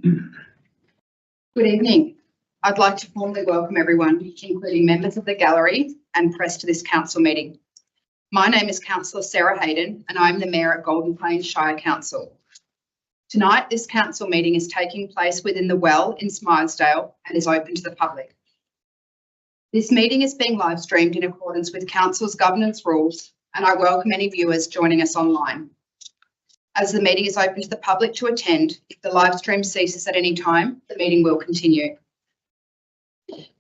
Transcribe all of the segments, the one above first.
Good evening. I'd like to formally welcome everyone, including members of the gallery and press, to this council meeting. My name is Councillor Sarah Hayden and I'm the Mayor at Golden Plains Shire Council. Tonight, this council meeting is taking place within the Well in Smythesdale and is open to the public. This meeting is being live streamed in accordance with council's governance rules, and I welcome any viewers joining us online. As the meeting is open to the public to attend, if the live stream ceases at any time, the meeting will continue.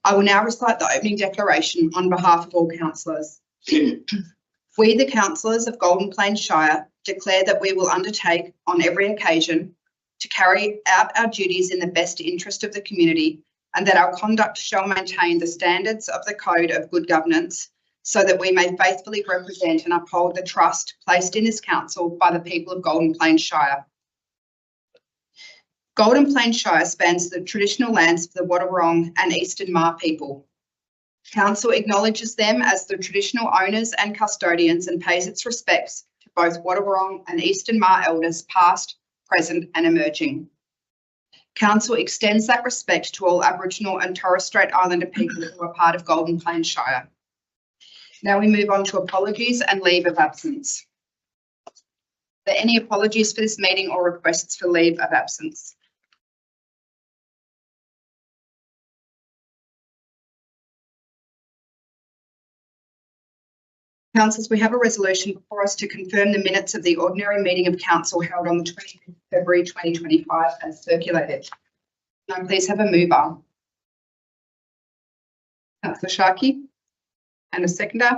I will now recite the opening declaration on behalf of all councillors. We, the councillors of Golden Plains Shire, declare that we will undertake on every occasion to carry out our duties in the best interest of the community, and that our conduct shall maintain the standards of the Code of Good Governance, so that we may faithfully represent and uphold the trust placed in this council by the people of Golden Plains Shire. Golden Plains Shire spans the traditional lands of the Wadawurrung and Eastern Maar people. Council acknowledges them as the traditional owners and custodians and pays its respects to both Wadawurrung and Eastern Maar elders past, present and emerging. Council extends that respect to all Aboriginal and Torres Strait Islander people who are part of Golden Plains Shire. Now we move on to apologies and leave of absence. Are there any apologies for this meeting or requests for leave of absence? Councillors, we have a resolution before us to confirm the minutes of the ordinary meeting of council held on the 20th of February 2025 as circulated. Can I please have a mover? Councillor Sharkey. And a seconder.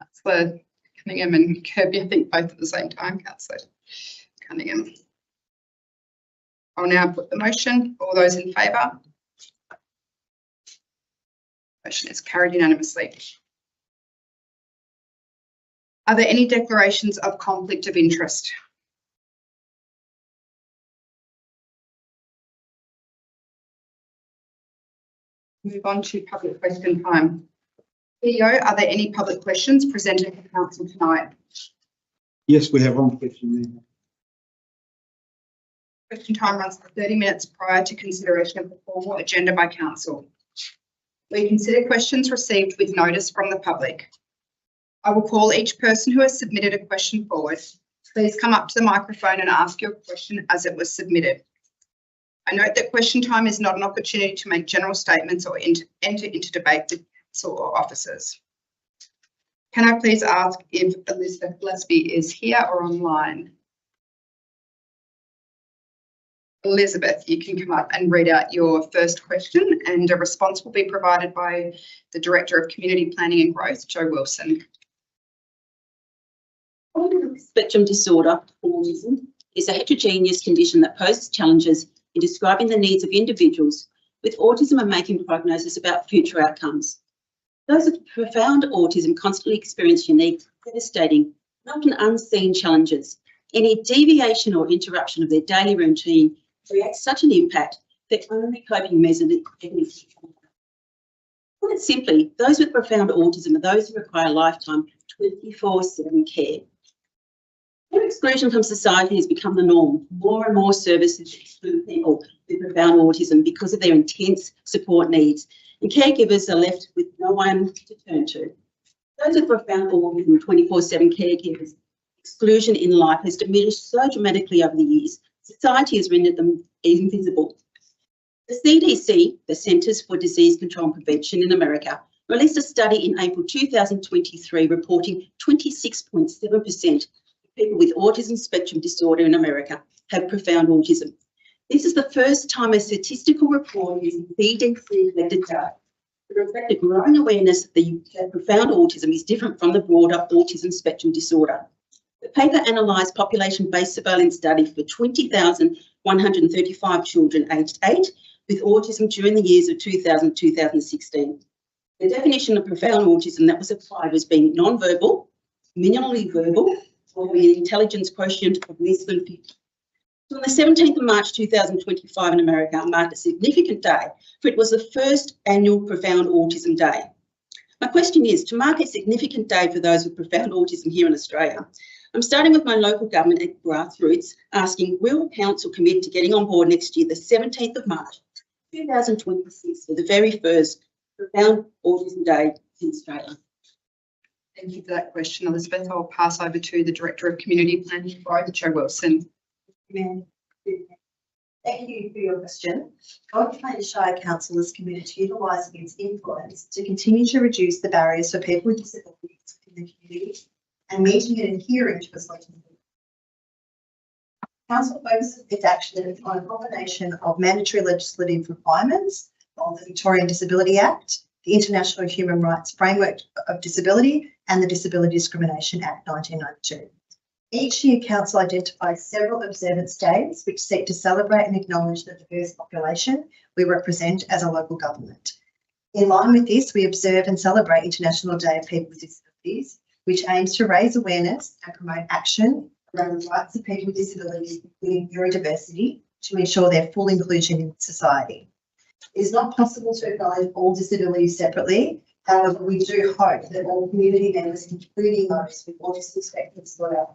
Councillor Cunningham and Kirby, I think both at the same time. Councillor Cunningham. I'll now put the motion. All those in favour? Motion is carried unanimously. Are there any declarations of conflict of interest? Move on to public question time. CEO, are there any public questions presented to council tonight? Yes, we have one question there. Question time runs for 30 minutes prior to consideration of the formal agenda by council. We consider questions received with notice from the public. I will call each person who has submitted a question forward. Please come up to the microphone and ask your question as it was submitted. I note that question time is not an opportunity to make general statements or enter into debate with council or officers. Can I please ask if Elizabeth Gillespie is here or online? Elizabeth, you can come up and read out your first question, and a response will be provided by the Director of Community Planning and Growth, Jo Wilson. Autism spectrum disorder, autism, is a heterogeneous condition that poses challenges in describing the needs of individuals with autism and making prognosis about future outcomes. Those with profound autism constantly experience unique, devastating, and often unseen challenges. Any deviation or interruption of their daily routine creates such an impact that only coping measures can be. Put it simply, those with profound autism are those who require lifetime 24/7 care. When exclusion from society has become the norm, more and more services exclude people with profound autism because of their intense support needs, and caregivers are left with no one to turn to. Those with profound autism 24/7 caregivers, exclusion in life has diminished so dramatically over the years, society has rendered them invisible. The CDC, the Centers for Disease Control and Prevention in America, released a study in April 2023 reporting 26.7% of people with autism spectrum disorder in America have profound autism. This is the first time a statistical report using CDC-collected data to reflect a growing awareness that profound autism is different from the broader autism spectrum disorder. The paper analysed population-based surveillance study for 20,135 children aged 8 with autism during the years of 2000 to 2016. The definition of profound autism that was applied was being non-verbal, minimally verbal, or with an intelligence quotient of less than 50. So on the 17th of March 2025 in America marked a significant day, for it was the first annual Profound Autism Day. My question is, to mark a significant day for those with profound autism here in Australia, I'm starting with my local government at grassroots, asking, will council commit to getting on board next year, the 17th of March, 2026, for the very first Profound Autism Day in Australia? Thank you for that question, Elizabeth. I'll pass over to the Director of Community Planning, Joe Wilson. Thank you for your question. Golden Plains Shire Council is committed to utilising its influence to continue to reduce the barriers for people with disabilities in the community and meeting and adhering to its legislation. Council focuses its action on a combination of mandatory legislative requirements of the Victorian Disability Act, the International Human Rights Framework of Disability, and the Disability Discrimination Act 1992. Each year, Council identifies several observance days which seek to celebrate and acknowledge the diverse population we represent as a local government. In line with this, we observe and celebrate International Day of People with Disabilities, which aims to raise awareness and promote action around the rights of people with disabilities, including neurodiversity, to ensure their full inclusion in society. It is not possible to acknowledge all disabilities separately. However, we do hope that all community members, including those with autistic spectrum disorder,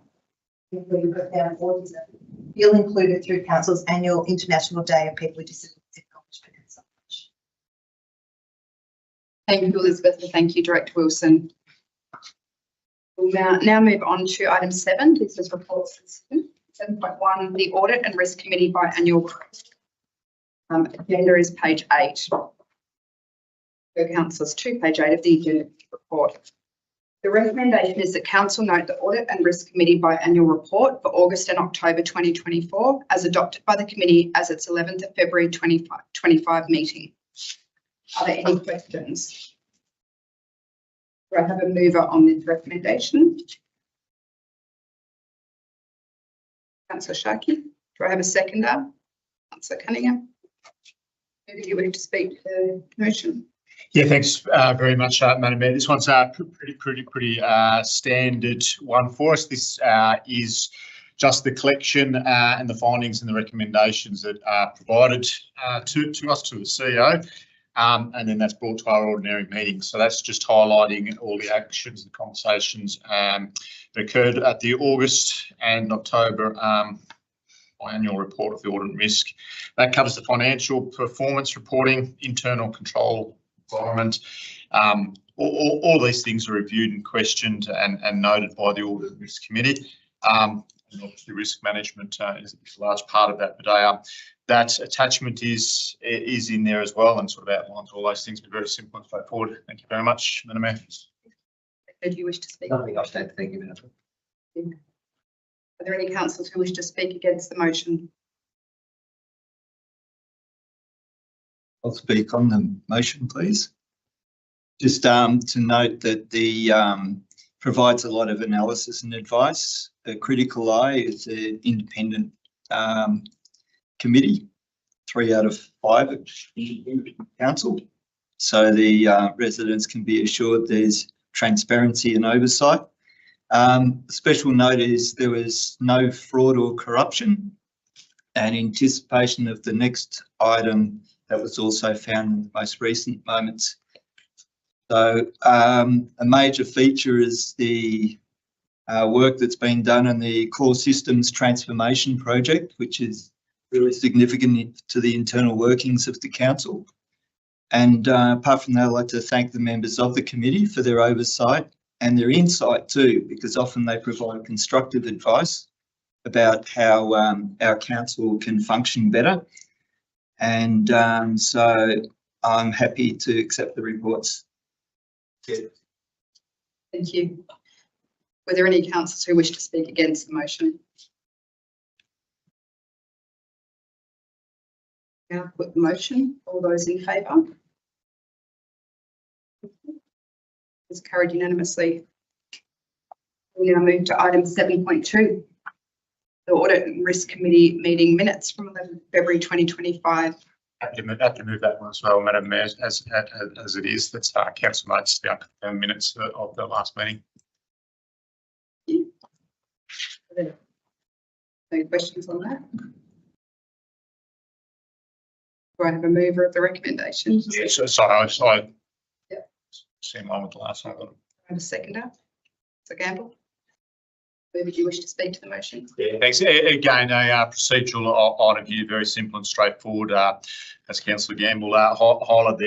including profound autism, feel included through Council's annual International Day of People with Disabilities acknowledgement and so much. Thank you, Elizabeth, and thank you, Director Wilson. We'll now move on to item 7, business reports. 7.1, the Audit and Risk Committee biannual report. Agenda is page 8. Go councillors to page 8 of the agenda report. The recommendation is that Council note the Audit and Risk Committee biannual report for August and October 2024 as adopted by the committee as its 11th of February 2025 meeting. Are there any questions? Do I have a mover on this recommendation? Councillor Sharkey. Do I have a seconder? Councillor Cunningham. Maybe you wish to speak to the motion. Yeah, thanks very much, Madam Mayor. This one's a pretty standard one for us. This is just the collection and the findings and the recommendations that are provided to us, to the CEO, and then that's brought to our ordinary meeting. So that's just highlighting all the actions and conversations that occurred at the August and October annual report of the Audit and Risk. That covers the financial performance reporting, internal control environment. All these things are reviewed and questioned and noted by the Audit and Risk Committee. And obviously risk management is a large part of that, but that attachment is in there as well and sort of outlines all those things, but very simple and straightforward. Thank you very much, Madam Mayor. Do you wish to speak? Nothing else, thank you, Madam. Are there any councillors who wish to speak against the motion? I'll speak on the motion, please. Just to note that the provides a lot of analysis and advice. The Critical Eye is an independent committee, 3 out of 5 at council. So the residents can be assured there's transparency and oversight. Special note is there was no fraud or corruption, and in anticipation of the next item that was also found in the most recent moments. So a major feature is the work that's been done in the core systems transformation project, which is really significant to the internal workings of the council. And apart from that, I'd like to thank the members of the committee for their oversight and their insight too, because often they provide constructive advice about how our council can function better. And so I'm happy to accept the reports. Thank you. Were there any councillors who wish to speak against the motion? Now put the motion. All those in favour? It's carried unanimously. We now move to item 7.2, the Audit and Risk Committee meeting minutes from 11 February 2025. Have to move that one as well, Madam Mayor, as it is. That's council notes, the minutes of the last meeting. No questions on that? Do I have a mover of the recommendation? Yeah, so sorry, Yeah. Same line with the last one. I have a seconder. So Gamble. Would you wish to speak to the motion? Yeah, thanks. Again, a procedural item here, very simple and straightforward. As Councillor Gamble highlighted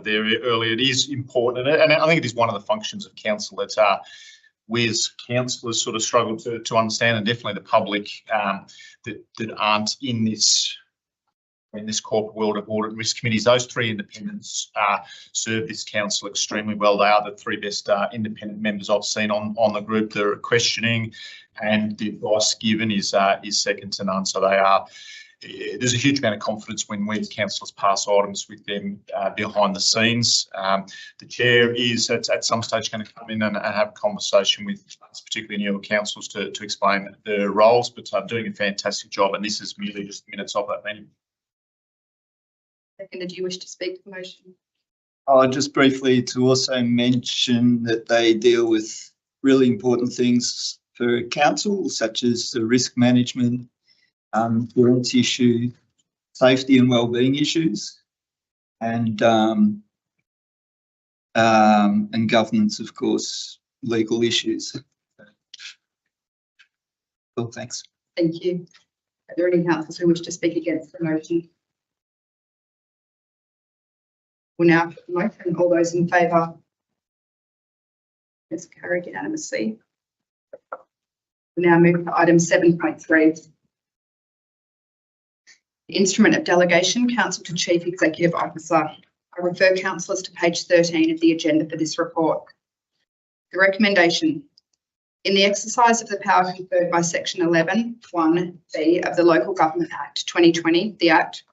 there earlier, it is important, and I think it is one of the functions of council that we as councillors sort of struggle to understand, and definitely the public that aren't in this corporate world of audit and risk committees. Those three independents serve this council extremely well. They are the three best independent members I've seen on the group. They're questioning, and the advice given is second to none. So they are. There's a huge amount of confidence when we councillors pass items with them behind the scenes. The chair is at some stage going to come in and have a conversation with particularly newer councillors to explain their roles, but doing a fantastic job, and this is merely just minutes of that meeting. Second, did you wish to speak to the motion? Just briefly to also mention that they deal with really important things for council, such as the risk management, grants issue, safety and wellbeing issues, and governance, of course, legal issues. Well, thanks. Thank you. Are there any councillors who wish to speak against the motion? We'll now put the motion. All those in favour? It's carried unanimously. We'll now move to item 7.3. The instrument of delegation, Council to Chief Executive Officer. I refer councillors to page 13 of the agenda for this report. The recommendation. In the exercise of the power conferred by section 11(1)(b) of the Local Government Act 2020, the Act,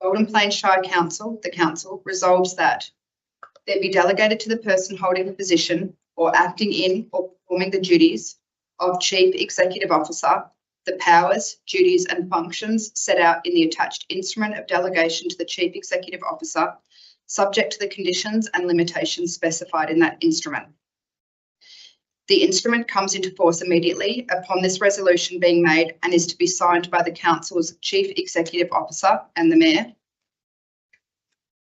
Golden Plains Shire Council, the Council, resolves that there be delegated to the person holding the position or acting in or performing the duties of Chief Executive Officer the powers, duties and functions set out in the attached instrument of delegation to the Chief Executive Officer, subject to the conditions and limitations specified in that instrument. The instrument comes into force immediately upon this resolution being made and is to be signed by the Council's Chief Executive Officer and the Mayor.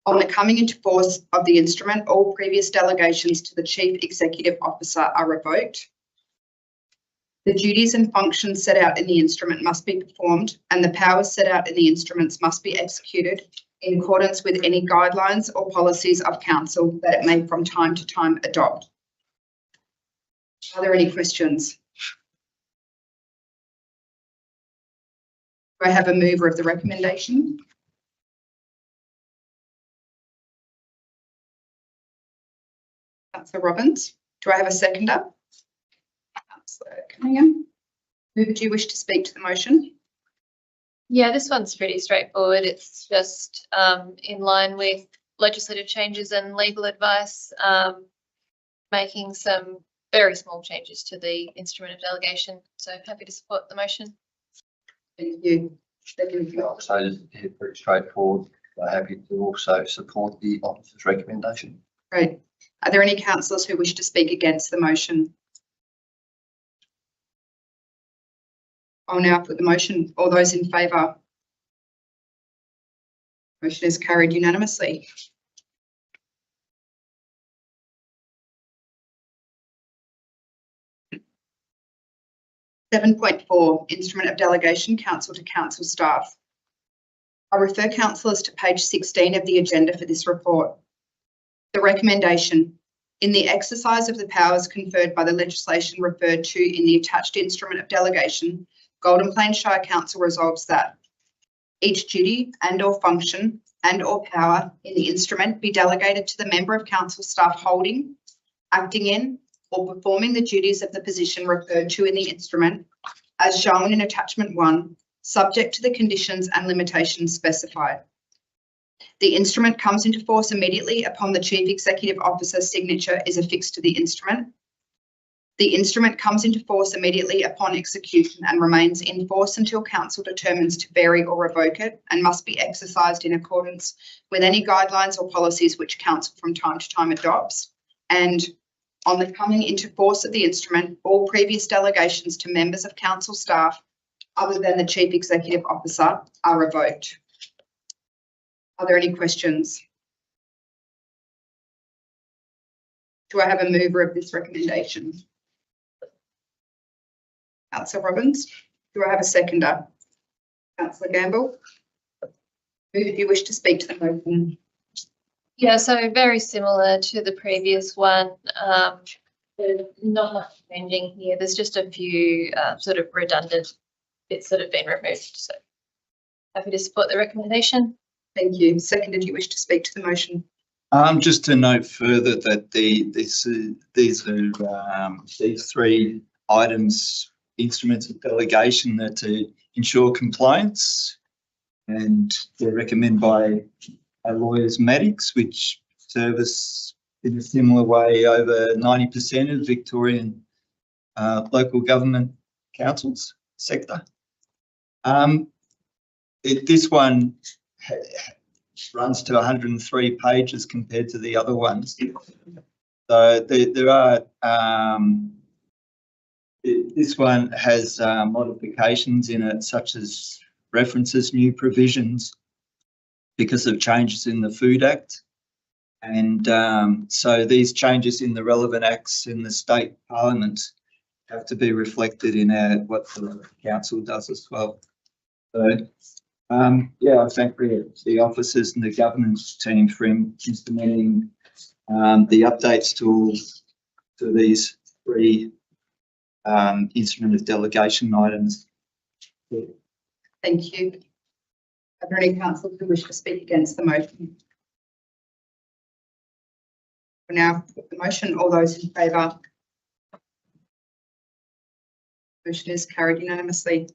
On the coming into force of the instrument, all previous delegations to the Chief Executive Officer are revoked. The duties and functions set out in the instrument must be performed, and the powers set out in the instruments must be executed in accordance with any guidelines or policies of Council that it may from time to time adopt. Are there any questions? Do I have a mover of the recommendation? Councillor Robbins. Do I have a seconder? Councillor Cunningham. Who would you wish to speak to the motion? Yeah, this one's pretty straightforward. It's just in line with legislative changes and legal advice, making some very small changes to the instrument of delegation. So happy to support the motion. Thank you. So pretty straightforward. I'm happy to also support the officer's recommendation. Great. Are there any councillors who wish to speak against the motion? I'll now put the motion. All those in favour? Motion is carried unanimously. (7.4) Instrument of Delegation, Council to Council Staff. I refer councillors to page 16 of the agenda for this report. The recommendation. In the exercise of the powers conferred by the legislation referred to in the attached instrument of delegation, Golden Plains Shire Council resolves that each duty and or function and or power in the instrument be delegated to the member of council staff holding, acting in or performing the duties of the position referred to in the instrument as shown in attachment 1, subject to the conditions and limitations specified. The instrument comes into force immediately upon the Chief Executive Officer's signature is affixed to the instrument. The instrument comes into force immediately upon execution and remains in force until Council determines to vary or revoke it, and must be exercised in accordance with any guidelines or policies which Council from time to time adopts. And on the coming into force of the instrument, all previous delegations to members of Council staff other than the Chief Executive Officer are revoked. Are there any questions? Do I have a mover of this recommendation? Councillor Robbins. Do I have a seconder? Councillor Gamble. Move if you wish to speak to the motion. Yeah, so very similar to the previous one. There's not much changing here. There's just a few sort of redundant bits that have been removed. So happy to support the recommendation. Thank you. Seconder, do you wish to speak to the motion? Just to note further that these three items, instruments of delegation, that to ensure compliance, and they're recommended by our lawyers Maddocks, which service in a similar way over 90% of Victorian local government councils sector. This one runs to 103 pages compared to the other ones. So there are, this one has modifications in it, such as references new provisions because of changes in the Food Act. And so these changes in the relevant acts in the state parliament have to be reflected in what the council does as well. So yeah, I thank the officers and the governance team for implementing the updates to these three instrument of delegation items. Thank you. Are there any councillors who wish to speak against the motion? We now put the motion. All those in favour? Motion is carried unanimously.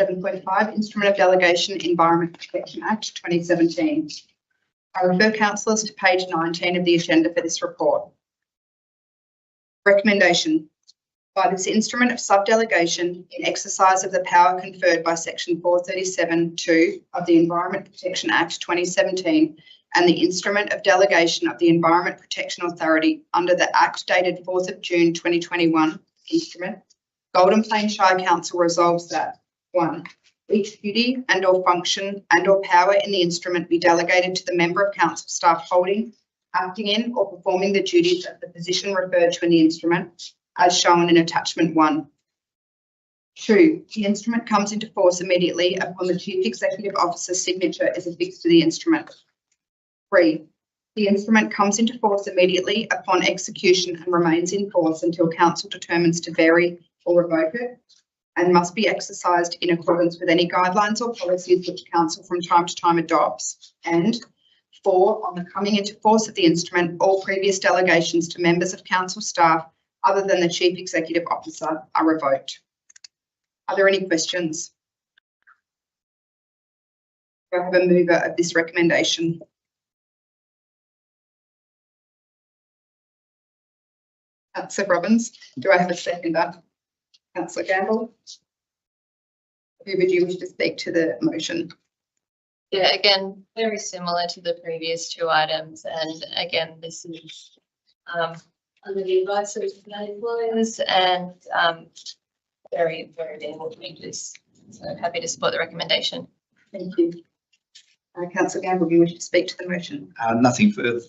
7.5 Instrument of Delegation Environment Protection Act 2017. I refer councillors to page 19 of the agenda for this report. Recommendation. By this instrument of subdelegation in exercise of the power conferred by section 437(2) of the Environment Protection Act 2017 and the instrument of delegation of the Environment Protection Authority under the Act dated 4th of June 2021 instrument, Golden Plain Shire Council resolves that 1. Each duty and or function and or power in the instrument be delegated to the member of council staff holding, acting in or performing the duties of the position referred to in the instrument as shown in attachment 1. 2. The instrument comes into force immediately upon the Chief Executive Officer's signature is affixed to the instrument. 3. The instrument comes into force immediately upon execution and remains in force until council determines to vary or revoke it, and must be exercised in accordance with any guidelines or policies which council from time to time adopts. And 4. On the coming into force of the instrument, all previous delegations to members of council staff other than the Chief Executive Officer are revoked. Are there any questions? Do I have a mover of this recommendation? Councillor Robbins. Do I have a seconder? Councillor Gamble. Who would you wish to speak to the motion? Yeah, again, very similar to the previous two items. And again, this is under the advice of the lawyers and very, very minimal changes. So happy to support the recommendation. Thank you. Councillor Gamble, do you wish to speak to the motion? Nothing further.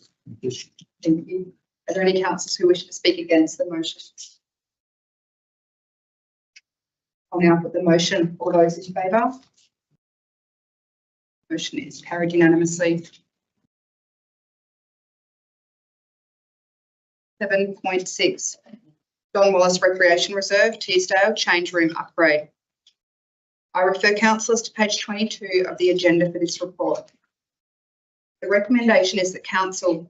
Thank you. Are there any councillors who wish to speak against the motion? I'll now put the motion. All those in favour? Motion is carried unanimously. 7.6 Don Wallace Recreation Reserve, Teesdale Change Room Upgrade. I refer councillors to page 22 of the agenda for this report. The recommendation is that council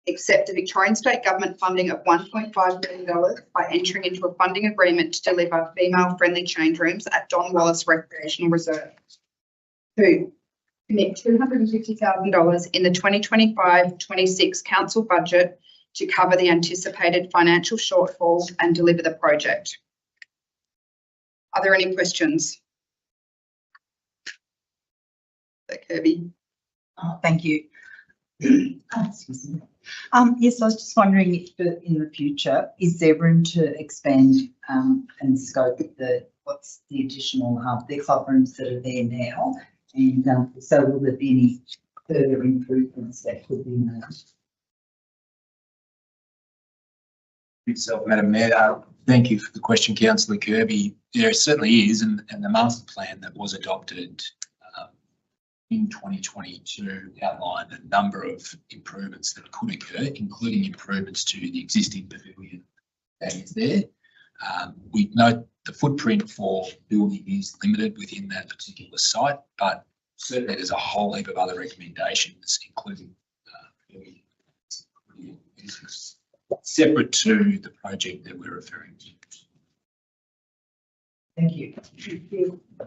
accept the Victorian State Government funding of $1.5 million by entering into a funding agreement to deliver female-friendly change rooms at Don Wallace Recreational Reserve. 2. Commit $250,000 in the 2025-26 council budget to cover the anticipated financial shortfall and deliver the project. Are there any questions? Kirby. Oh, thank you. Excuse me. Yes, I was just wondering if in the future, is there room to expand and scope what's the additional the club rooms that are there now, and so will there be any further improvements that could be made? Yourself, Madam Mayor. Thank you for the question, Councillor Kirby. There certainly is, and the master plan that was adopted in 2022 outlined a number of improvements that could occur, including improvements to the existing pavilion that is there. We note the footprint for building is limited within that particular site, but certainly there's a whole heap of other recommendations, including separate to the project that we're referring to. Thank you. Are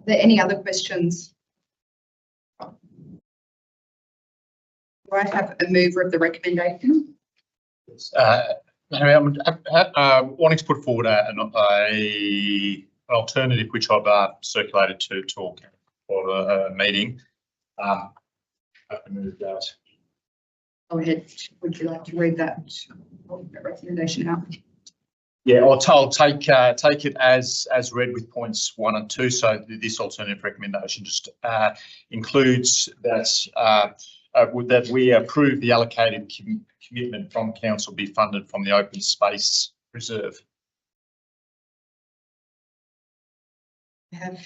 there any other questions? Do I have a mover of the recommendation? I'm wanting to put forward an alternative which I've circulated to all for a meeting. I can move that. Go ahead. Would you like to read that recommendation out? Yeah, I'll take it as read with points 1 and 2. So this alternative recommendation just includes that that we approve the allocated commitment from council be funded from the open space reserve. We have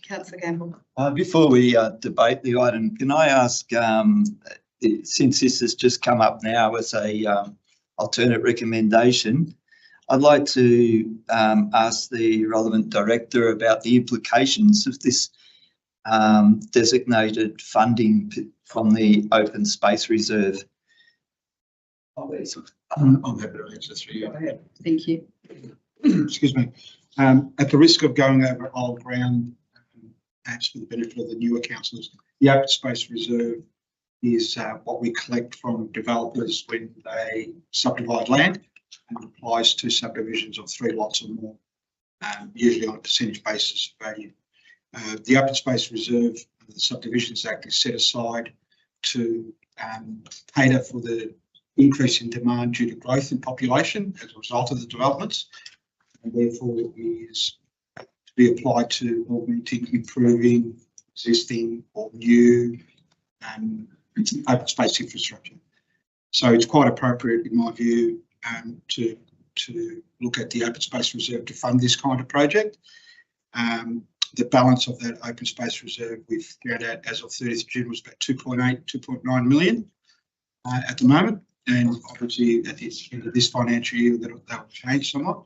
Councillor Gamble. Before we debate the item, can I ask, since this has just come up now as a alternate recommendation, I'd like to ask the relevant director about the implications of this designated funding from the open space reserve. I'm happy to answer this for you. Go ahead. Thank you. Excuse me. At the risk of going over old ground, perhaps for the benefit of the newer councillors, the open space reserve is what we collect from developers when they subdivide land, and applies to subdivisions of 3 lots or more, usually on a percentage basis of value. The open space reserve under the Subdivisions Act is set aside to cater for the increase in demand due to growth in population as a result of the developments, and therefore is to be applied to augmenting, improving existing or new open space infrastructure. So it's quite appropriate, in my view, to look at the open space reserve to fund this kind of project. The balance of that open space reserve we've found out as of 30th June was about 2.9 million at the moment, and obviously at the end of this financial year that will change somewhat.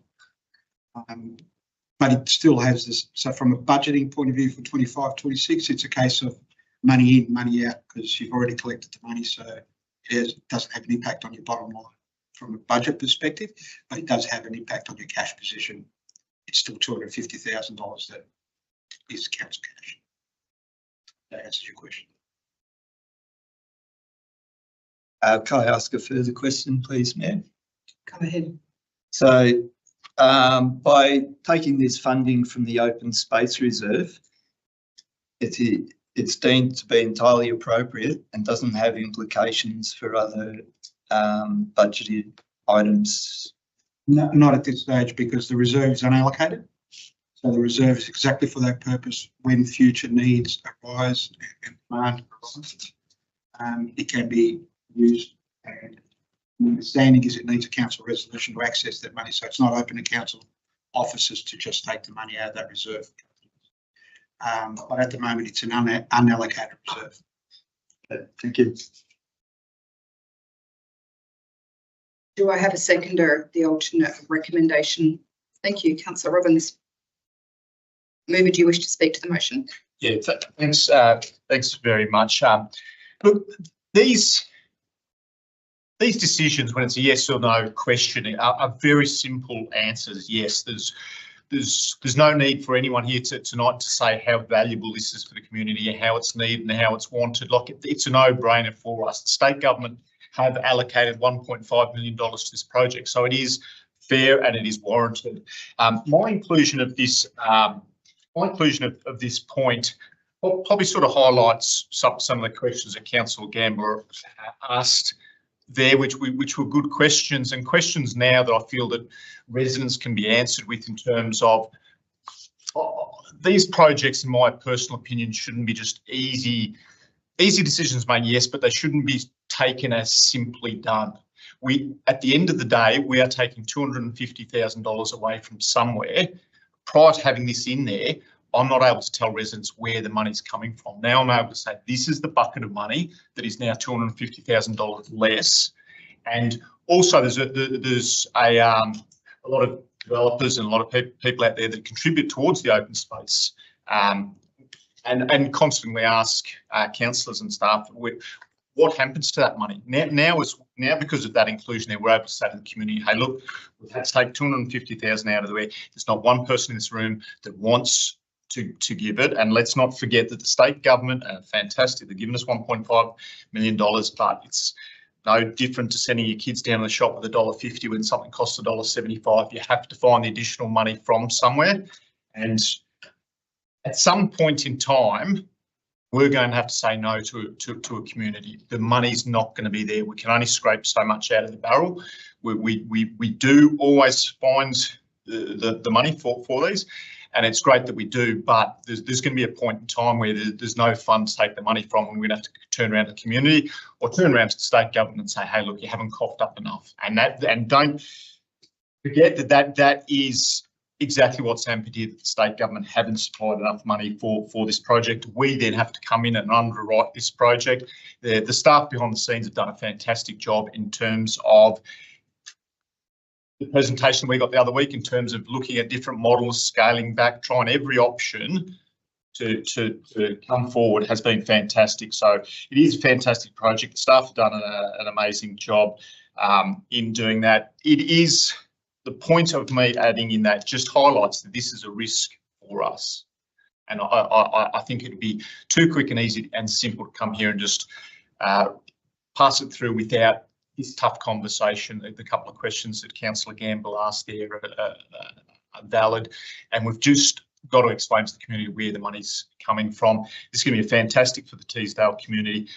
But it still has this, so from a budgeting point of view for 25-26, it's a case of money in, money out, because you've already collected the money, so it doesn't have an impact on your bottom line from a budget perspective, but it does have an impact on your cash position. It's still $250,000 that is council cash. That answers your question. Can I ask a further question, please, Mayor? Go ahead. So by taking this funding from the open space reserve, it's deemed to be entirely appropriate and doesn't have implications for other budgeted items. No, not at this stage, because the reserve is unallocated. So the reserve is exactly for that purpose. When future needs arise and demand arises, it can be used. And my understanding is it needs a council resolution to access that money. So it's not open to council officers to just take the money out of that reserve. But at the moment, it's an unallocated reserve. Thank you. Do I have a seconder, the alternate recommendation? Thank you, Councillor Robbins. Mover, do you wish to speak to the motion? Yeah, thanks. Thanks very much. Look, these decisions, when it's a yes or no question, are very simple answers. Yes, there's no need for anyone here tonight to say how valuable this is for the community and how it's needed and how it's wanted. Like, it's a no-brainer for us. The state government have allocated $1.5 million to this project, so it is fair and it is warranted. My inclusion of this point probably sort of highlights some of the questions that Councillor Gamble asked there, which were good questions, and questions now that I feel that residents can be answered with, in terms of these projects, in my personal opinion, shouldn't be just easy decisions made, yes, but they shouldn't be taken as simply done. at the end of the day, we are taking $250,000 away from somewhere. Prior to having this in there, I'm not able to tell residents where the money's coming from. Now I'm able to say, this is the bucket of money that is now $250,000 less. And also there's a lot of developers and a lot of people out there that contribute towards the open space, and constantly ask councillors and staff, what happens to that money? Now because of that inclusion there, we're able to say to the community, hey, look, we've had to take 250,000 out of the way. There's not one person in this room that wants to give it. And let's not forget that the state government are fantastic. They're giving us $1.5 million, but it's no different to sending your kids down to the shop with $1.50 when something costs $1.75. You have to find the additional money from somewhere. And at some point in time, we're going to have to say no to a community. The money's not going to be there. We can only scrape so much out of the barrel. We do always find the money for these, and it's great that we do, but there's going to be a point in time where there's no fund to take the money from, and we're going to have to turn around to the community or turn around to the state government and say, hey, look, you haven't coughed up enough. And don't forget that is exactly what's happened here, that the state government haven't supplied enough money for this project. We then have to come in and underwrite this project. The staff behind the scenes have done a fantastic job in terms of the presentation we got the other week, in terms of looking at different models, scaling back, trying every option to come forward has been fantastic. So it is a fantastic project. The staff have done an amazing job in doing that. It is, the point of me adding in that just highlights that this is a risk for us. And I think it'd be too quick and easy and simple to come here and just pass it through without this tough conversation. The couple of questions that Councillor Gamble asked there are valid, and we've just got to explain to the community where the money's coming from. This is going to be fantastic for the Teesdale community.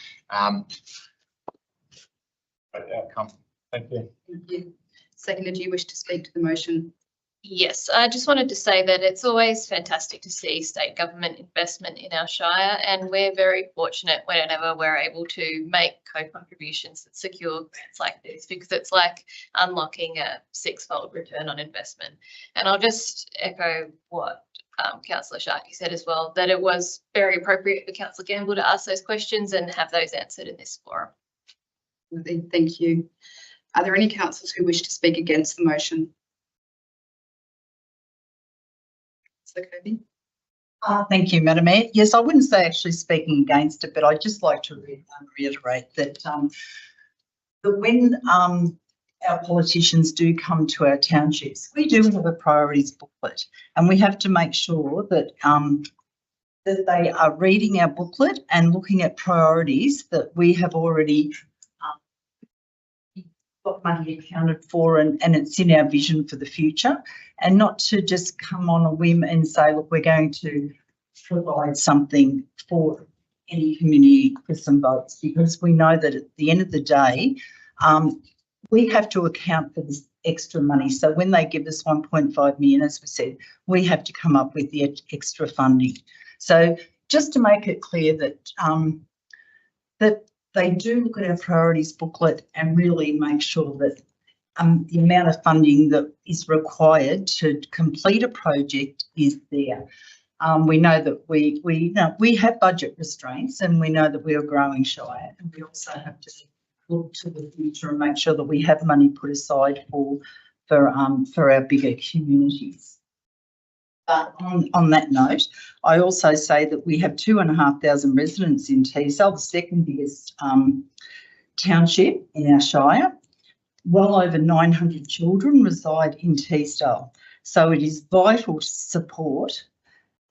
Great outcome. Thank you. Thank you. Seconder, do you wish to speak to the motion? Yes, I just wanted to say that it's always fantastic to see state government investment in our shire, and we're very fortunate whenever we're able to make co-contributions that secure grants like this, because it's like unlocking a six-fold return on investment. And I'll just echo what Councillor Sharkey said as well, that it was very appropriate for Councillor Gamble to ask those questions and have those answered in this forum. Thank you. Are there any councillors who wish to speak against the motion? Kirby? Thank you, Madam Mayor. Yes, I wouldn't say actually speaking against it, but I'd just like to reiterate that, that when our politicians do come to our townships, we do have a priorities booklet, and we have to make sure that that they are reading our booklet and looking at priorities that we have already got money accounted for, and it's in our vision for the future, and not to just come on a whim and say, look, we're going to provide something for any community for some votes, because we know that at the end of the day, we have to account for this extra money. So when they give us 1.5 million, as we said, we have to come up with the extra funding. So just to make it clear that that they do look at our priorities booklet and really make sure that the amount of funding that is required to complete a project is there. We know that we have budget restraints, and we know that we are growing shire, and we also have to look to the future and make sure that we have money put aside for our bigger communities. But on that note, I also say that we have 2,500 residents in Teesdale, the second biggest township in our shire. Well over 900 children reside in Teesdale. So it is vital to support.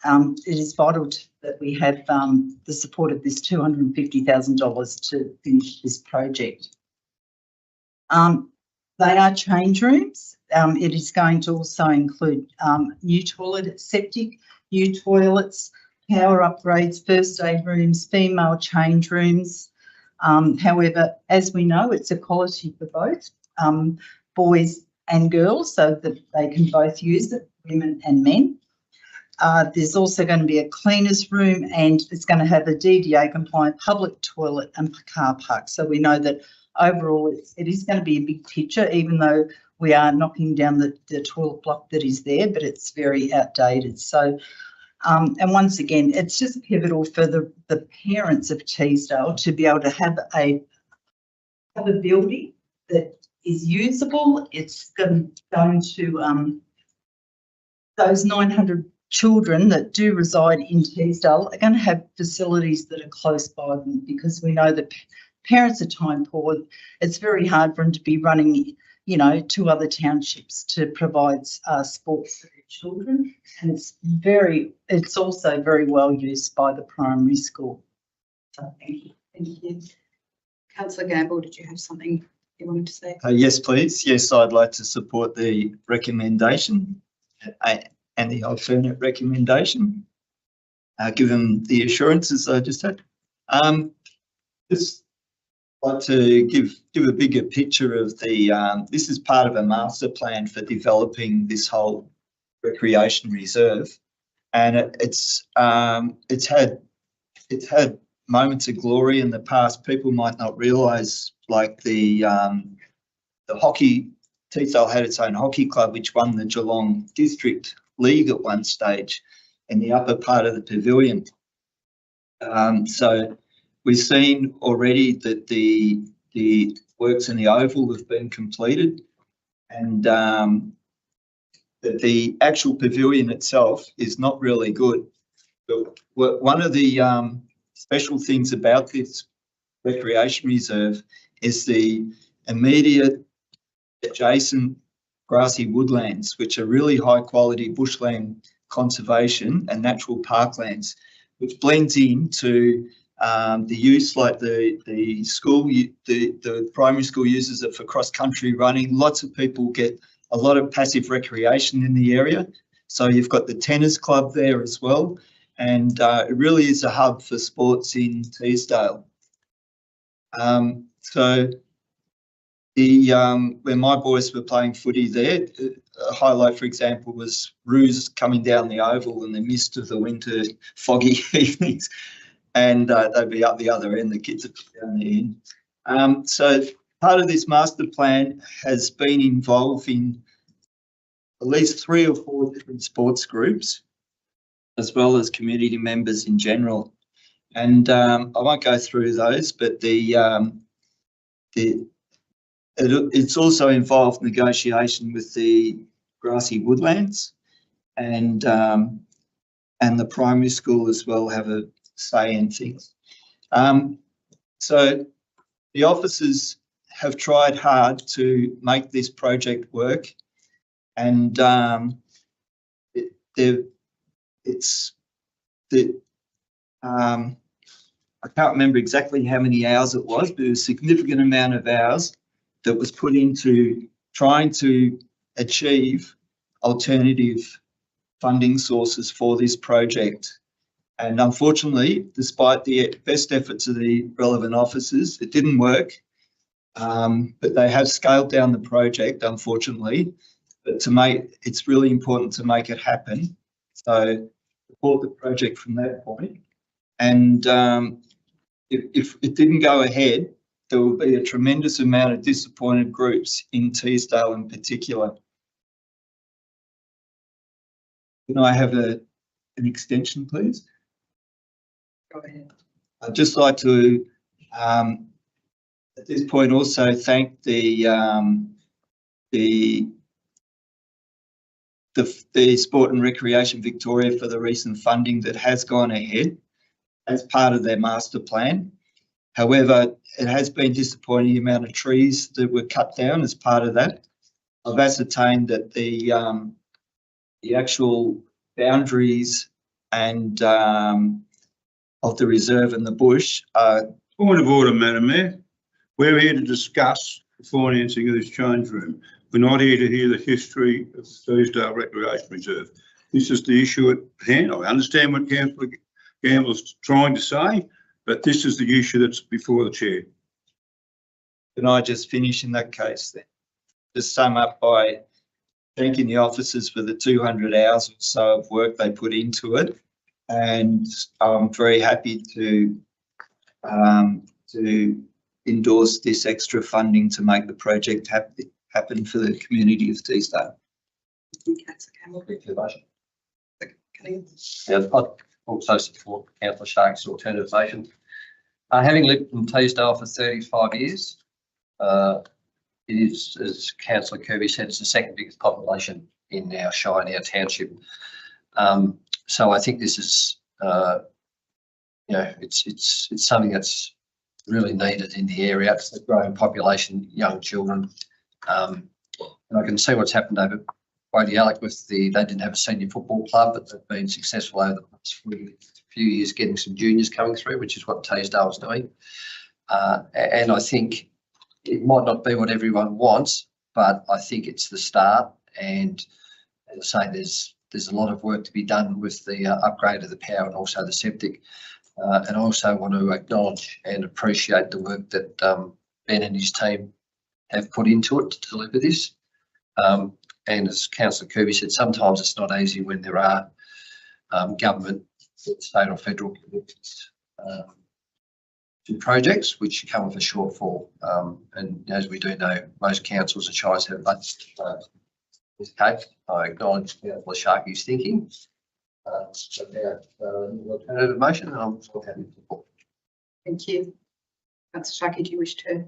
It is vital that we have the support of this $250,000 to finish this project. They are change rooms. It is going to also include new toilet, septic, new toilets, power upgrades, first aid rooms, female change rooms. However, as we know, it's equality for both boys and girls, so that they can both use it, women and men. There's also going to be a cleaners room, and it's going to have a DDA compliant public toilet and car park. So we know that overall, it is going to be a big picture, even though we are knocking down the toilet block that is there, but it's very outdated. So, and once again, it's just pivotal for the parents of Teesdale to be able to have a building that is usable. It's going to those 900 children that do reside in Teesdale are going to have facilities that are close by them, because we know that parents are time poor. It's very hard for them to be running, you know, to other townships to provide sports for their children, and it's also very well used by the primary school. So thank you. Thank you. Councillor Gamble, did you have something you wanted to say? Yes, please. Yes, I'd like to support the recommendation and the alternate recommendation, given the assurances I just had. Just like to give a bigger picture of the, this is part of a master plan for developing this whole recreation reserve, and it's had moments of glory in the past. People might not realise, like the hockey, Teesdale had its own hockey club which won the Geelong District League at one stage in the upper part of the pavilion. So we've seen already that the works in the Oval have been completed, and that the actual pavilion itself is not really good. But one of the special things about this recreation reserve is the immediate adjacent grassy woodlands, which are really high quality bushland conservation and natural parklands, which blends into the use, like the school, the primary school uses it for cross country running. Lots of people get a lot of passive recreation in the area. So you've got the tennis club there as well. And it really is a hub for sports in Teesdale. So when my boys were playing footy there, a highlight, for example, was Roos coming down the Oval in the mist of the winter foggy evenings, and they'd be up the other end, the kids would be down the end. So part of this master plan has been involving at least 3 or 4 different sports groups, as well as community members in general. And I won't go through those, but it's also involved negotiation with the grassy woodlands, and the primary school as well have a say in things. So the officers have tried hard to make this project work, and I can't remember exactly how many hours it was, but it was a significant amount of hours that was put into trying to achieve alternative funding sources for this project. And unfortunately, despite the best efforts of the relevant officers, it didn't work. But they have scaled down the project, unfortunately. But it's really important to make it happen. So support the project from that point. And if it didn't go ahead, there will be a tremendous amount of disappointed groups in Teesdale in particular. Can I have an extension, please? Go ahead. I'd just like to, at this point, also thank the Sport and Recreation Victoria for the recent funding that has gone ahead as part of their master plan. However, it has been disappointing the amount of trees that were cut down as part of that. I've ascertained that the actual boundaries and of the reserve and the bush are... Point of order, Madam Mayor. We're here to discuss the financing of this change room. We're not here to hear the history of the Teesdale Recreation Reserve. This is the issue at hand. I understand what Councillor Gamble's trying to say, but this is the issue that's before the chair. Can I just finish in that case then? Just sum up by thanking the officers for the 200 hours or so of work they put into it, and I'm very happy to endorse this extra funding to make the project happen for the community of Teesdale. Councillor Campbell. Thank you for the motion. Cunningham. Yeah, I also support Councillor Shark's alternative motion. Having lived in Teesdale for 35 years, it is, as Councillor Kirby said, it's the second biggest population in our shire, in our township. So I think this is, it's something that's really needed in the area. It's the growing population, young children. And I can see what's happened over Wadi Alec with they didn't have a senior football club, but they've been successful over the past few years getting some juniors coming through, which is what Teesdale's doing. And I think it might not be what everyone wants, but I think it's the start. And as I say, there's a lot of work to be done with the upgrade of the power and also the septic. And I also want to acknowledge and appreciate the work that Ben and his team have put into it to deliver this. And as Councillor Kirby said, sometimes it's not easy when there are government, state or federal commitments to projects which come with a shortfall. And as we do know, most councils and shires have budgets. This case, I acknowledge Councillor Sharkey's thinking about the alternative motion, and I'm still happy to support. Thank you. Councillor Sharkey, do you wish to?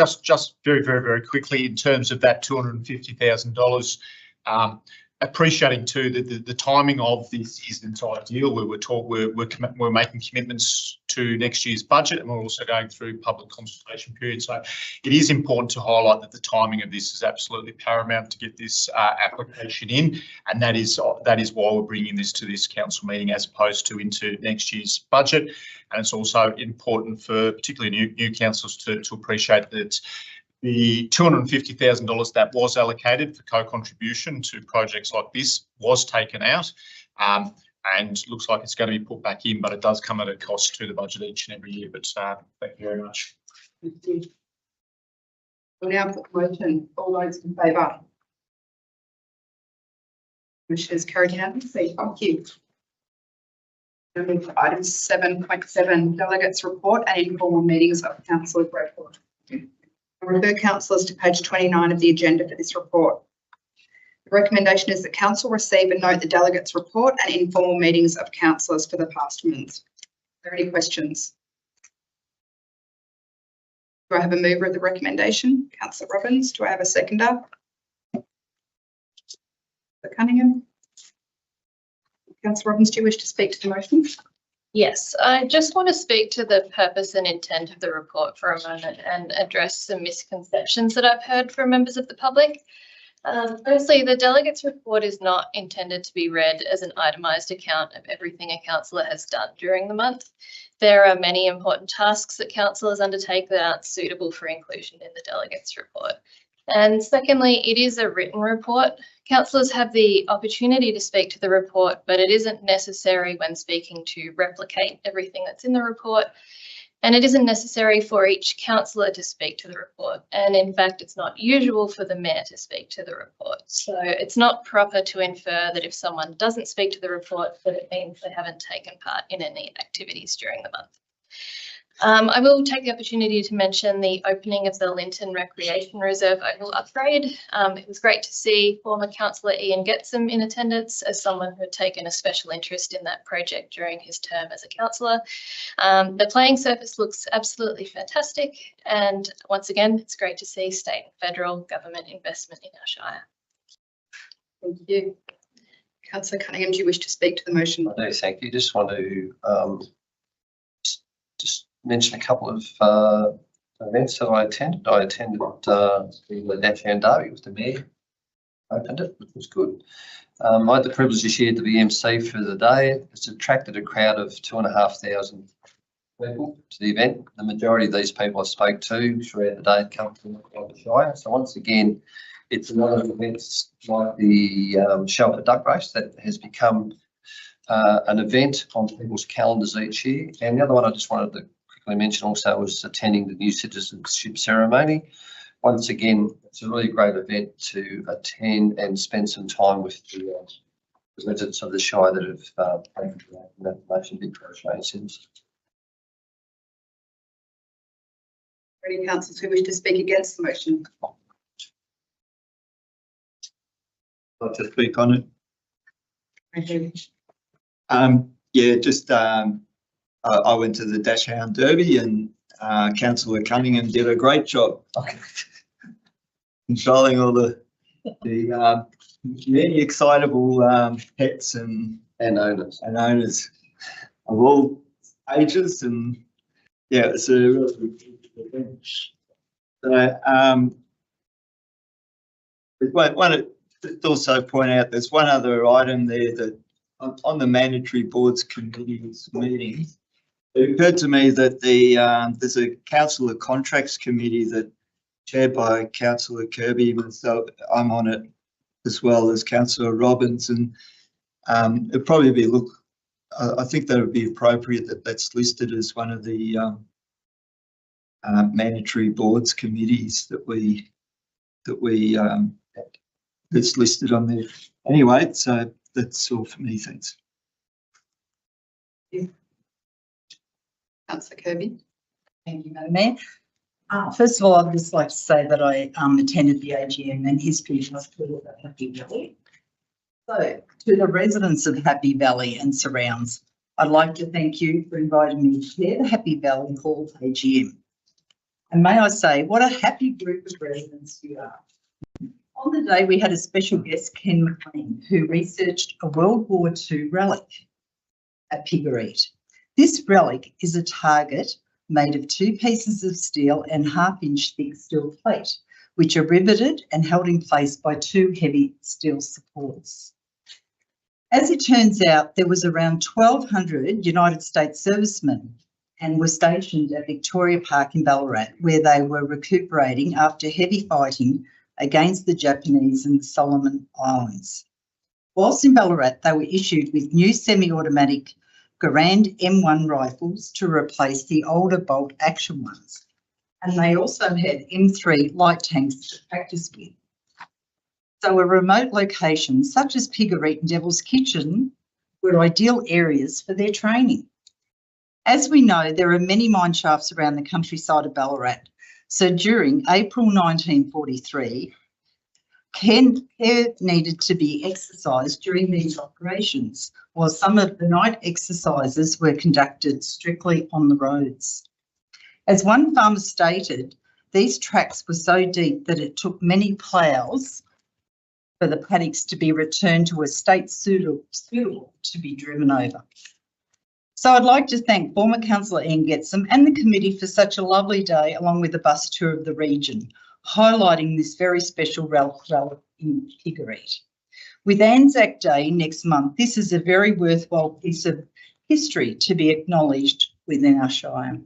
Just very quickly in terms of that $250,000. Appreciating too that the timing of this isn't ideal. We're making commitments to next year's budget, and we're also going through public consultation period. So it is important to highlight that the timing of this is absolutely paramount to get this application in, and that is why we're bringing this to this council meeting as opposed to into next year's budget. And it's also important for particularly new councillors to appreciate that the $250,000 that was allocated for co-contribution to projects like this was taken out, and looks like it's going to be put back in, but it does come at a cost to the budget each and every year. But thank you very much. Thank you. We'll now put the motion. All those in favour? Motion is carried unanimously. Thank you. We'll move to item 7.7, delegates report and informal meetings of council report. I refer councillors to page 29 of the agenda for this report. The recommendation is that council receive and note the delegates report and informal meetings of councillors for the past month. Are there any questions? Do I have a mover of the recommendation? Councillor Robbins. Do I have a seconder? Councillor Cunningham. Councillor Robbins, do you wish to speak to the motion? Yes, I just want to speak to the purpose and intent of the report for a moment and address some misconceptions that I've heard from members of the public. Firstly, the delegates report is not intended to be read as an itemised account of everything a councillor has done during the month. There are many important tasks that councillors undertake that aren't suitable for inclusion in the delegates report. And secondly, it is a written report. Councillors have the opportunity to speak to the report, but it isn't necessary when speaking to replicate everything that's in the report. And it isn't necessary for each councillor to speak to the report. And in fact, it's not usual for the mayor to speak to the report. So it's not proper to infer that if someone doesn't speak to the report, that it means they haven't taken part in any activities during the month. I will take the opportunity to mention the opening of the Linton Recreation Reserve Oval upgrade. It was great to see former councillor Ian Getsom in attendance as someone who had taken a special interest in that project during his term as a councillor. The playing surface looks absolutely fantastic, and once again, it's great to see state and federal government investment in our shire. Thank you. Councillor Cunningham, do you wish to speak to the motion? I do, thank you. Just want to just mention a couple of events that I attended. I attended the Downtown Derby with the mayor, opened it, which was good. I had the privilege this year to be MC for the day. It's attracted a crowd of 2,500 people to the event. The majority of these people I spoke to throughout the day had come from the shire. So once again, it's another event like the Shelter Duck Race that has become an event on people's calendars each year. And the other one I just wanted to quickly mention also was attending the new citizenship ceremony. Once again, it's a really great event to attend and spend some time with the residents of the shire that have taken that information big for Australian citizens. Any councillors who wish to speak against the motion? I'd like to speak on it. Thank you. Yeah, just, I went to the Dashhound Derby and, Councillor Cunningham did a great job. Controlling all the many excitable, pets and owners. owners of all ages, and yeah, it's a really good event. So, just also point out there's one other item there that on the mandatory boards committees meeting, it occurred to me that there's a councillor contracts committee that chaired by Councillor Kirby, myself, I'm on it, as well as Councillor Robbins, and it'd probably be I think that would be appropriate that that's listed as one of the mandatory boards committees that's listed on there. Anyway, so that's all for me. Thanks. Councillor Kirby. Thank you, Madam Mayor. First of all, I'd just like to say that I attended the AGM and history was full of Happy Valley. So, to the residents of Happy Valley and surrounds, I'd like to thank you for inviting me to chair the Happy Valley Hall AGM. And may I say, what a happy group of residents you are. On the day, we had a special guest, Ken McLean, who researched a World War II relic at Piggereet. This relic is a target made of 2 pieces of steel and 1/2-inch thick steel plate, which are riveted and held in place by 2 heavy steel supports. As it turns out, there was around 1,200 United States servicemen and were stationed at Victoria Park in Ballarat, where they were recuperating after heavy fighting against the Japanese in the Solomon Islands. Whilst in Ballarat, they were issued with new semi-automatic Garand M1 rifles to replace the older bolt action ones. And they also had M3 light tanks to practice with. So a remote location such as Piggereet and Devil's Kitchen were ideal areas for their training. As we know, there are many mine shafts around the countryside of Ballarat. So during April 1943, care needed to be exercised during these operations, while some of the night exercises were conducted strictly on the roads. As one farmer stated, these tracks were so deep that it took many ploughs for the paddocks to be returned to a state suitable to be driven over. So I'd like to thank former Councillor Ian Getsom and the committee for such a lovely day, along with a bus tour of the region, highlighting this very special relic in Piggereet. With Anzac Day next month, this is a very worthwhile piece of history to be acknowledged within our Shire.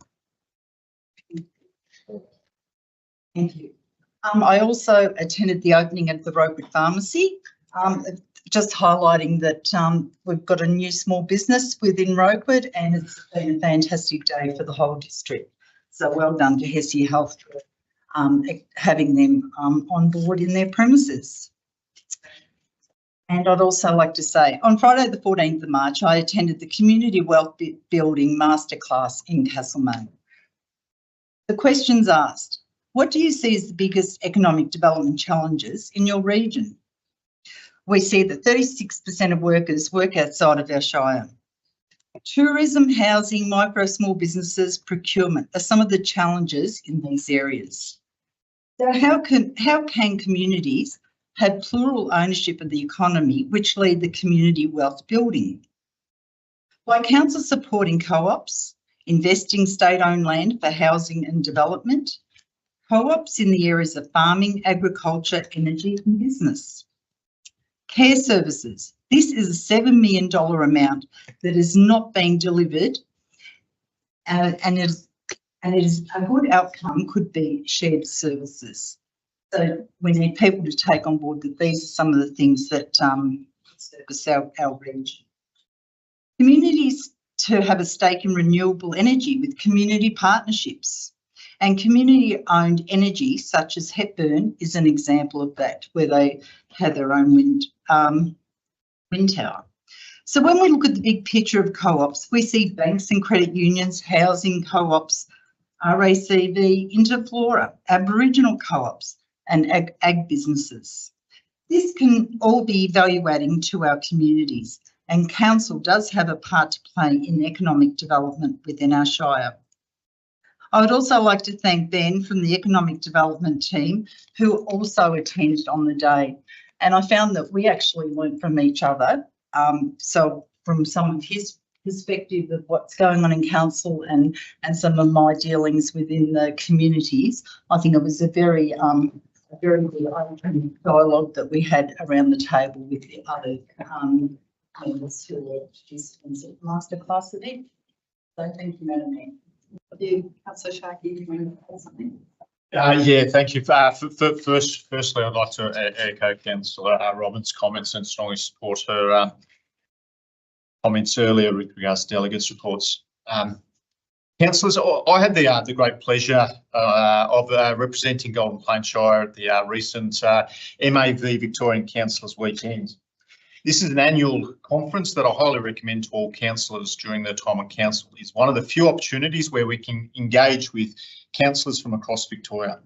Thank you. I also attended the opening of the Rokewood Pharmacy, just highlighting that we've got a new small business within Rokewood, and it's been a fantastic day for the whole district. So well done to Hessie Health for having them on board in their premises. And I'd also like to say, on Friday the 14th of March, I attended the Community Wealth Building Masterclass in Castlemaine. The questions asked: what do you see as the biggest economic development challenges in your region? We see that 36% of workers work outside of our Shire. Tourism, housing, micro small businesses, procurement are some of the challenges in these areas. So how can communities have plural ownership of the economy, which lead the community wealth building? By council supporting co-ops, investing state-owned land for housing and development, co-ops in the areas of farming, agriculture, energy and business. Care services. This is a $7 million amount that is not being delivered, and it is a good outcome could be shared services. So we need people to take on board that these are some of the things that service our region. Communities to have a stake in renewable energy with community partnerships, and community-owned energy such as Hepburn is an example of that, where they have their own wind tower. So when we look at the big picture of co-ops, we see banks and credit unions, housing co-ops, RACV, Interflora, Aboriginal co-ops and ag businesses. This can all be value-adding to our communities, and council does have a part to play in economic development within our shire. I would also like to thank Ben from the Economic Development team, who also attended on the day. And I found that we actually learnt from each other. So from some of his perspective of what's going on in council and some of my dealings within the communities, I think it was a very good open dialogue that we had around the table with the other members who were participants at the masterclass event. So thank you, Madam Mayor. Councillor Sharkey, do you want to say something? Yeah, thank you. Firstly, I'd like to echo Councillor Robbins' comments and strongly support her comments earlier with regards to delegates' reports. Councillors, I had the great pleasure of representing Golden Plains Shire at the recent MAV Victorian Councillors Weekend. This is an annual conference that I highly recommend to all councillors during their time on council. It's one of the few opportunities where we can engage with councillors from across Victoria.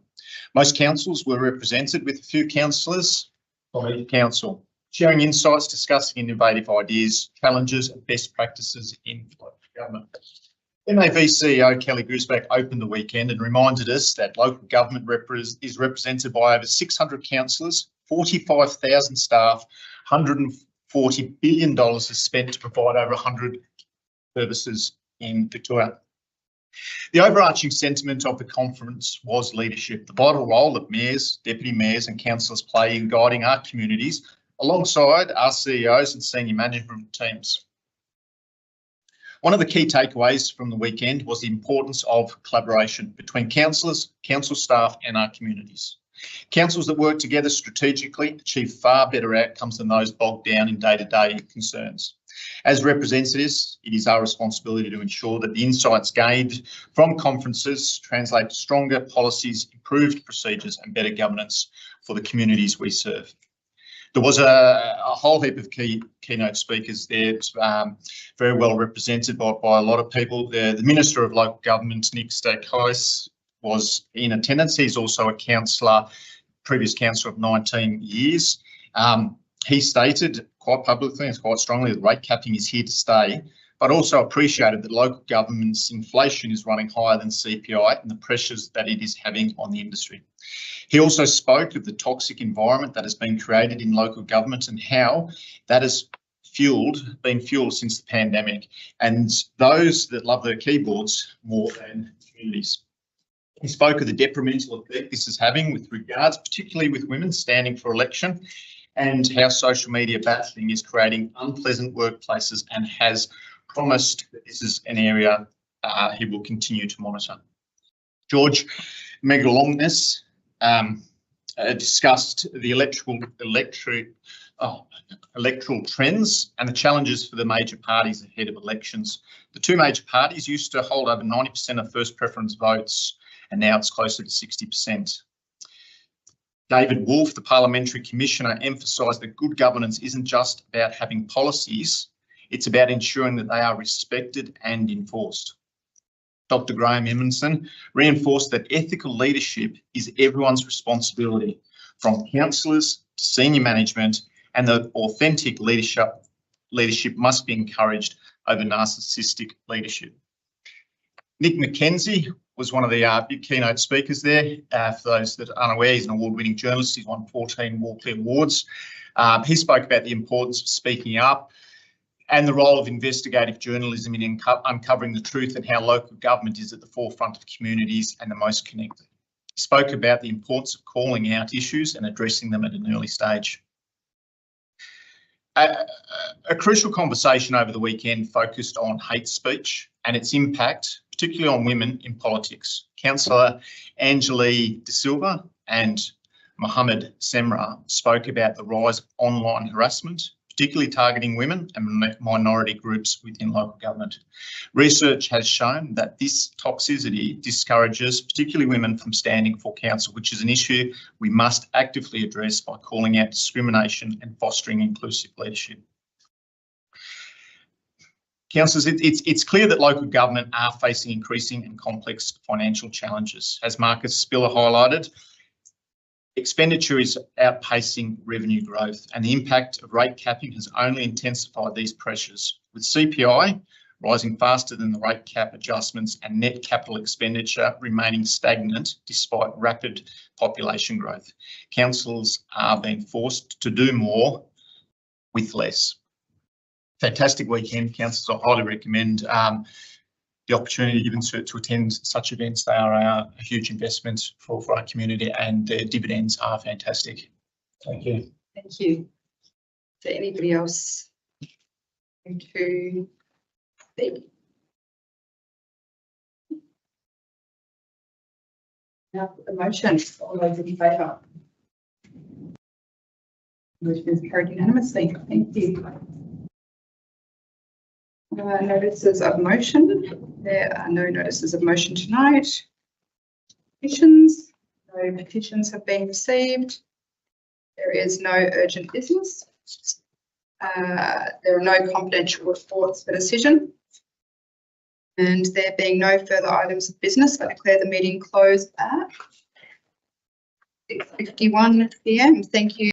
Most councils were represented with a few councillors from each council, sharing insights, discussing innovative ideas, challenges and best practices in local government. MAV CEO Kelly Griesbach opened the weekend and reminded us that local government is represented by over 600 councillors, 45,000 staff, $140 billion is spent to provide over 100 services in Victoria. The overarching sentiment of the conference was leadership, the vital role that mayors, deputy mayors and councillors play in guiding our communities alongside our CEOs and senior management teams. One of the key takeaways from the weekend was the importance of collaboration between councillors, council staff and our communities. Councils that work together strategically achieve far better outcomes than those bogged down in day-to-day concerns. As representatives, it is our responsibility to ensure that the insights gained from conferences translate to stronger policies, improved procedures and better governance for the communities we serve. There was a whole heap of keynote speakers there, very well represented by a lot of people. The Minister of Local Government, Nick Stackhouse, was in attendance. He's also a councillor, previous councillor of 19 years. He stated quite publicly and quite strongly that rate capping is here to stay, but also appreciated that local government's inflation is running higher than CPI and the pressures that it is having on the industry. He also spoke of the toxic environment that has been created in local government and how that has been fueled since the pandemic, and those that love their keyboards more than communities. He spoke of the detrimental effect this is having with regards, particularly with women standing for election, and how social media bashing is creating unpleasant workplaces, and has promised that this is an area he will continue to monitor. George Megalongnis discussed the electoral trends and the challenges for the major parties ahead of elections. The two major parties used to hold over 90% of first preference votes, and now it's closer to 60%. David Wolf, the Parliamentary Commissioner, emphasised that good governance isn't just about having policies, it's about ensuring that they are respected and enforced. Dr. Graham Emerson reinforced that ethical leadership is everyone's responsibility, from councillors to senior management, and that authentic leadership must be encouraged over narcissistic leadership. Nick McKenzie was one of the big keynote speakers there. For those that are unaware, he's an award-winning journalist. He's won 14 Walkley Awards. He spoke about the importance of speaking up and the role of investigative journalism in uncovering the truth, and how local government is at the forefront of communities and the most connected. He spoke about the importance of calling out issues and addressing them at an early stage. A crucial conversation over the weekend focused on hate speech and its impact, particularly on women in politics. Councillor Anjali De Silva and Mohammed Semra spoke about the rise of online harassment, particularly targeting women and minority groups within local government. Research has shown that this toxicity discourages particularly women from standing for council, which is an issue we must actively address by calling out discrimination and fostering inclusive leadership. Councillors, it's clear that local government are facing increasing and complex financial challenges. As Marcus Spiller highlighted, expenditure is outpacing revenue growth, and the impact of rate capping has only intensified these pressures, with CPI rising faster than the rate cap adjustments and net capital expenditure remaining stagnant despite rapid population growth. Councils are being forced to do more with less. Fantastic weekend, councillors. I highly recommend the opportunity given to attend such events. They are a huge investment for our community, and their dividends are fantastic. Thank you. Thank you. Is there anybody else to speak? Now, the motion, all those in favour? Motion is carried unanimously. Thank you. Notices of motion. There are no notices of motion tonight. Petitions. No petitions have been received. There is no urgent business. There are no confidential reports for decision. And there being no further items of business, I declare the meeting closed at 6:51 p.m. Thank you.